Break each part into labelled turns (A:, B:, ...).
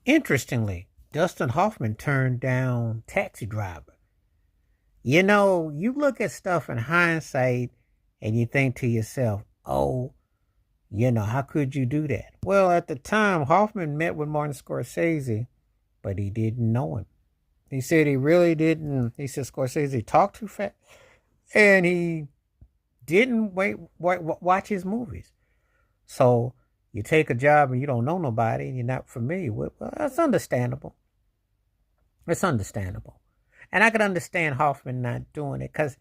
A: Interestingly, Dustin Hoffman turned down Taxi Driver. You know, you look at stuff in hindsight and you think to yourself, oh, how could you do that? Well, at the time, Hoffman met with Martin Scorsese, but he didn't know him. He said he really didn't. He said Scorsese talked too fast and he didn't watch his movies. So you take a job and you don't know nobody and you're not familiar with, well, that's understandable. It's understandable. And I could understand Hoffman not doing it because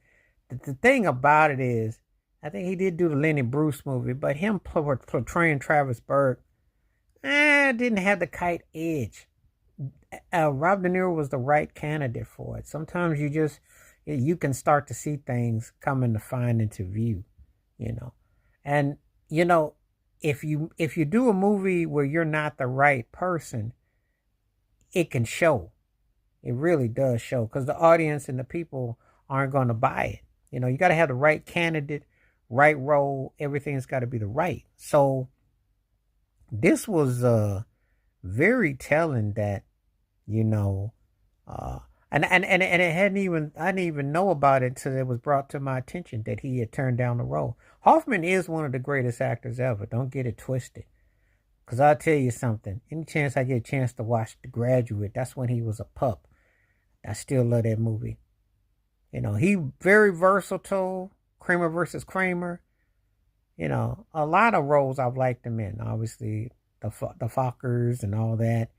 A: the thing about it is, I think he did do the Lenny Bruce movie, but him portraying Travis Burke didn't have the kite edge. Rob De Niro was the right candidate for it. Sometimes you can start to see things coming to find into view, you know, and you know if you do a movie where you're not the right person, it can show. It really does show because the audience and the people aren't going to buy it. You got to have the right candidate, right role. Everything's got to be the right. So this was very telling that you know, uh, and it hadn't even I didn't even know about it until it was brought to my attention that he had turned down the role. Hoffman is one of the greatest actors ever. Don't get it twisted. Cause I'll tell you something. Any chance I get a chance to watch The Graduate, that's when he was a pup. I still love that movie. He very versatile. Kramer versus Kramer. A lot of roles I've liked him in. Obviously, the Fockers and all that.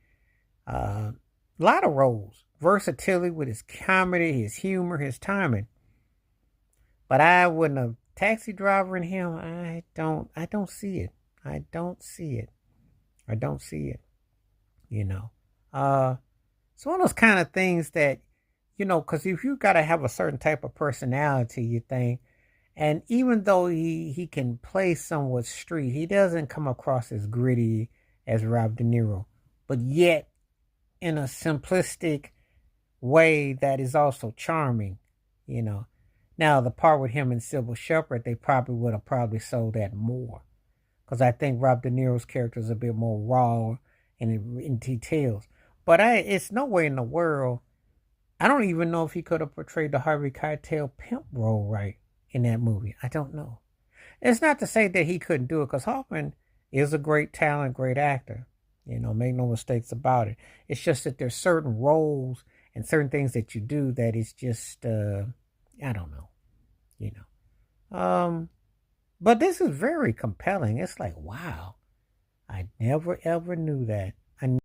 A: A lot of roles. Versatility with his comedy, his humor, his timing. But I wouldn't have Taxi Driver in him. I don't see it. I don't see it. I don't see it. You know. It's one of those kind of things that, because if you got to have a certain type of personality, you think, and even though he can play somewhat street, he doesn't come across as gritty as Rob De Niro, but yet in a simplistic way that is also charming, you know. Now the part with him and Sybil Shepherd, they probably would have probably sold that more, because I think Rob De Niro's character is a bit more raw and in details. But it's no way in the world. I don't even know if he could have portrayed the Harvey Keitel pimp role right in that movie. I don't know. It's not to say that he couldn't do it, because Hoffman is a great talent, great actor. Make no mistakes about it. It's just that there's certain roles and certain things that you do that is just, I don't know, you know. But this is very compelling. It's like, wow, I never ever knew that. I